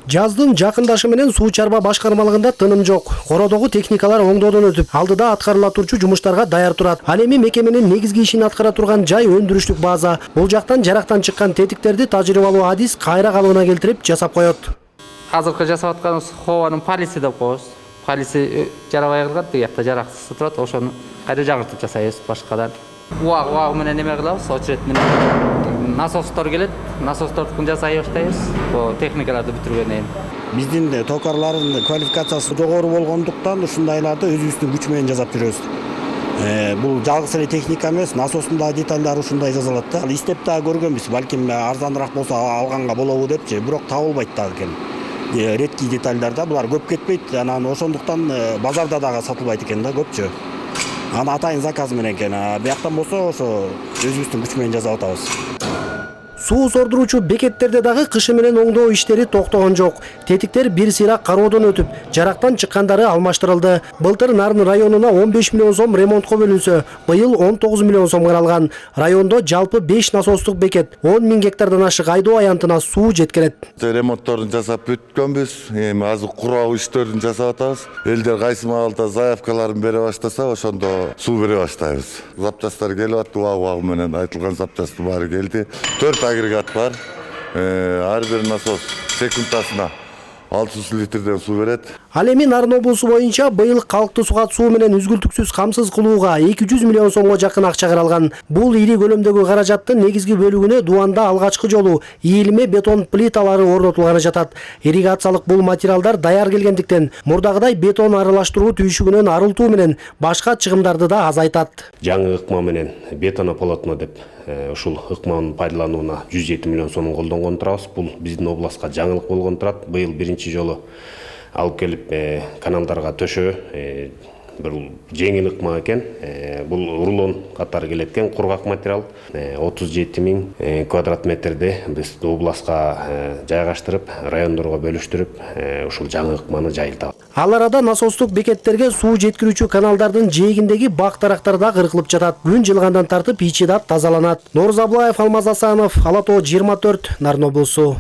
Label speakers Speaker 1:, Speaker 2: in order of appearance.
Speaker 1: Жаздын жакындашы менен суу чарба башкармалыгында тыным жок. Кородогу техникалар оңдоодон өтүп, алдыда аткарыла турчу жумуштарга даяр турат. Ал эми мекеменин негизги ишин аткара турган жай өндүрүштүк база. Бул жактан жарактан чыккан тетиктерди тажрыйбалуу адис кайра калыбына келтирип жасап коет.
Speaker 2: Азыркы жасап атканыбыз хованын полиси деп коебуз. Полиси жарабай калган, тиякта жараксыз турат, ошону кайра жаңыртып жасайбыз башкадан. Уагы менен неме кылабыз, очерет менен насостор келет, насостордун жасай баштайбыз. Техникаларды бүтүргөндөн кийин.
Speaker 3: Биздин токарлардын квалификациясы жогору болгондуктан ушундайларды өзүбүздүн күч менен жасап жүрөбүз. Бул жалгыз эле техника эмес, насостун да детальдары ушундай жасалат да. Издеп да көргөнбүз, балким арзаныраак болсо алганга болобу депчи, бирок табылбайт дагы экен. Редкий детальдарда булар көп кетпейт, анан ошондуктан базарда дагы сатылбайт экен да көпчү. Аны атайын заказ менен экен. Бияктан болсо ошо өзүбүздүн күч менен жасап атабыз.
Speaker 1: Суу сордуруучу бекеттерде дагы кышы менен оңдоо иштери токтогон жок. Тетиктер бир сыйра кароодон өтүп, жарактан чыккандары алмаштырылды. Былтыр Нарын районуна 15 миллион сом ремонтко бөлүнсө, быйыл 19 миллион сом каралган. Райондо жалпы 5 насостук бекет, 10 000 гектардан ашык айдоо аянтына суу жеткирет.
Speaker 4: Ремонтторун жасап бүткөнбүз. Эми азыр куроо иштерин жасап атабыз. Элдер кайсы маалда заявкаларын бере баштаса, ошондо суу бере баштайбыз. Запчасттар келип атты, уагы менен айтылган запчастын баары келди. 4 агрегат бар. Ар бир насос секундасына 600 литрден суу берет.
Speaker 1: Ал эми Нарын облусу боюнча быйыл калкты сугат суу менен үзгүлтүксүз камсыз кылууга 200 миллион сомго жакын акча каралган. Бул ири көлөмдөгү каражаттын негизги бөлүгүнө Дуанда алгачкы жолу ийилме бетон плиталары орнотулганы жатат. Ирригациялык бул материалдар даяр келгендиктен мурдагыдай бетон аралаштыруу түйшүгүнөн арылтуу менен башка чыгымдарды да азайтат.
Speaker 5: Жаңы ыкма менен бетонополотно деп ушул ыкманын пайдаланууна 107 миллион сомун колдонгон турабыз. Бул биздин областка жаңылык болгон турат. Быйыл биринчи жолу алып келип каналдарга төшөө бир жеңил ыкма экен. Бул рулон катары келет экен, кургак материал. 37 000 квадрат метрди биз областка жайгаштырып, райондорго бөлүштүрүп, ушул жаңы ыкманы жайылтабыз.
Speaker 1: Ал арада насостук бекеттерге суу жеткирүүчү каналдардын жээгиндеги бак дарактар да кыркылып жатат. Күн жылгандан тартып ичи да тазаланат. Норза Аблаев, Алмаз Асанов, Ала Тоо 24, Нарын облусу.